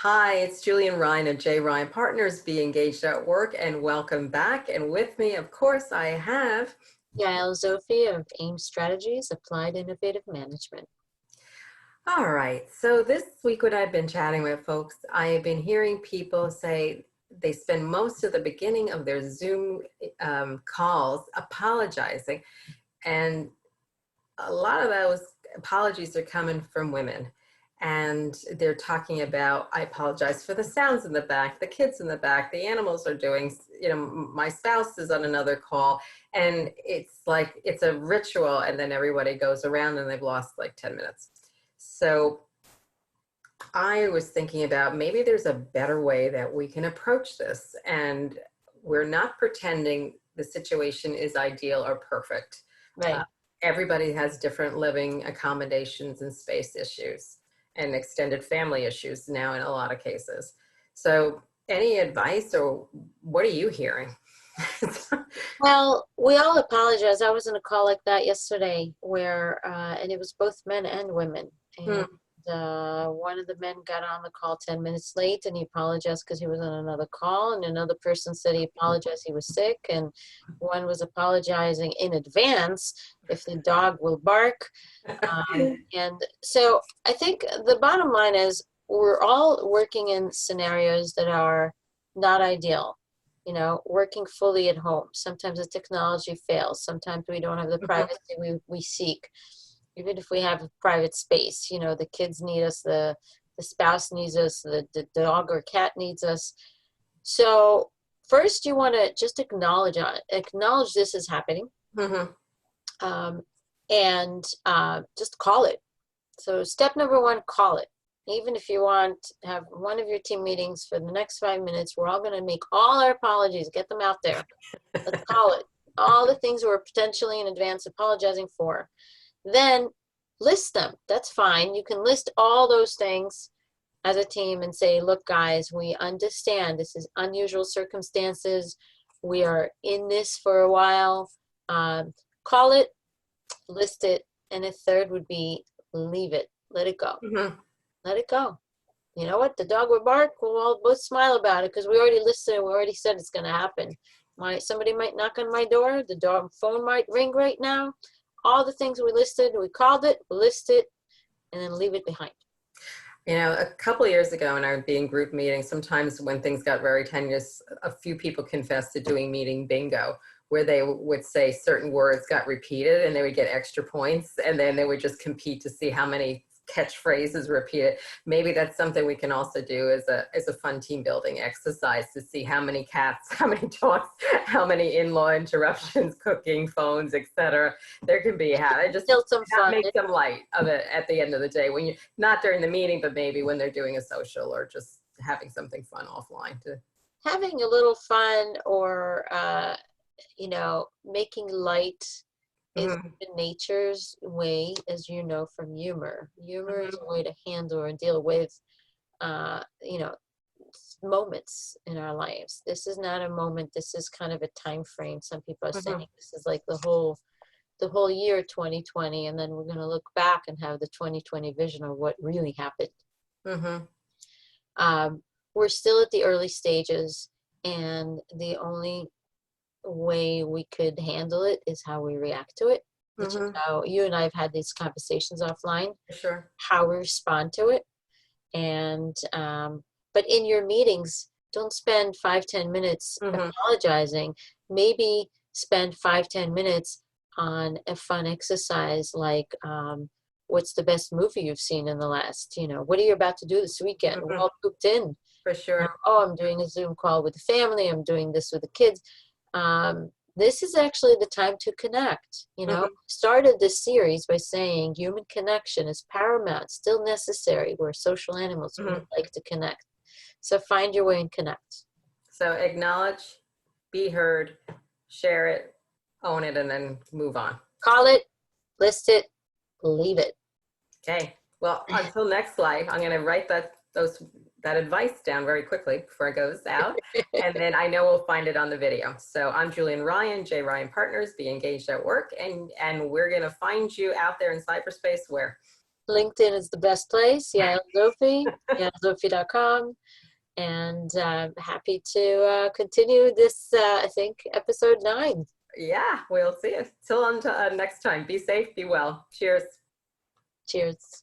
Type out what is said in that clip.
Hi, it's Julienne Ryan of J. Ryan Partners, Be Engaged at Work, and welcome back. And with me, of course, I have Yael Zofi of AIM Strategies, Applied Innovative Management. all right. So this week when I've been chatting with folks, I have been hearing people say they spend most of the beginning of their Zoom calls apologizing. And a lot of those apologies are coming from women. And they're talking about, I apologize for the sounds in the back, the kids in the back, the animals are doing, my spouse is on another call. And it's like, it's a ritual. And then everybody goes around and they've lost like 10 minutes. So I was thinking about maybe there's a better way that we can approach this. And we're not pretending the situation is ideal or perfect. Right. Everybody has different living accommodations and space issues and extended family issues now in a lot of cases. So any advice or what are you hearing? Well, we all apologize. I was in a call like that yesterday where, and it was both men and women. And one of the men got on the call 10 minutes late and he apologized because he was on another call. And another person said he apologized, he was sick. And one was apologizing in advance if the dog will bark. And so I think the bottom line is we're all working in scenarios that are not ideal. Working fully at home. Sometimes the technology fails. Sometimes we don't have the privacy we seek. Even if we have a private space, the kids need us, the spouse needs us, the dog or cat needs us. So first you want to just acknowledge this is happening. And just call it. So step number one, call it. Even if you want to have one of your team meetings for the next 5 minutes, we're all going to make all our apologies, get them out there. Let's call it. All the things we're potentially in advance apologizing for. Then list them. That's fine. You can list all those things as a team and say, look, guys, we understand this is unusual circumstances. We are in this for a while. Call it, list it. And a third would be leave it. Let it go. Let it go. You know what? The dog will bark. We'll all both smile about it because we already listed it. We already said it's going to happen. Somebody might knock on my door. The dog phone might ring right now. All the things we listed, we called it, we listed it, and then leave it behind. A couple of years ago when I would be in group meetings, sometimes when things got very tenuous, a few people confessed to doing meeting bingo, where they would say certain words got repeated and they would get extra points, and then they would just compete to see how many catchphrases repeated. Maybe that's something we can also do as a fun team building exercise to see how many cats, how many dogs, how many in-law interruptions, cooking, phones, etc. There can be just still some fun. Make some light of it at the end of the day when you not during the meeting, but maybe when they're doing a social or just having something fun offline to having a little fun or making light is nature's way, as you know, from humor. Humor is a way to handle or deal with, moments in our lives. This is not a moment. This is kind of a time frame. Some people are saying this is like the whole year 2020, and then we're going to look back and have the 2020 vision of what really happened. We're still at the early stages, and the only way we could handle it is how we react to it, which is how you and I have had these conversations offline. Sure. How we respond to it. And but in your meetings, don't spend 5-10 minutes apologizing. Maybe spend 5-10 minutes on a fun exercise like what's the best movie you've seen in the last, what are you about to do this weekend? We're all cooped in. For sure. I'm doing a Zoom call with the family. I'm doing this with the kids. This is actually the time to connect. Started this series by saying human connection is paramount, still necessary. We're social animals. We like to connect. So find your way and connect. So acknowledge, be heard, share it, own it, and then move on. Call it, list it, leave it. Okay. Well, until next live, I'm going to write that advice down very quickly before it goes out. And then I know we'll find it on the video. So I'm Julienne Ryan, J. Ryan Partners, Be Engaged at Work. And we're going to find you out there in cyberspace where? LinkedIn is the best place. Yael Zofi, yaelzofi.com. And happy to continue this, I think, episode 9. Yeah, we'll see you. Till until next time. Be safe, be well. Cheers. Cheers.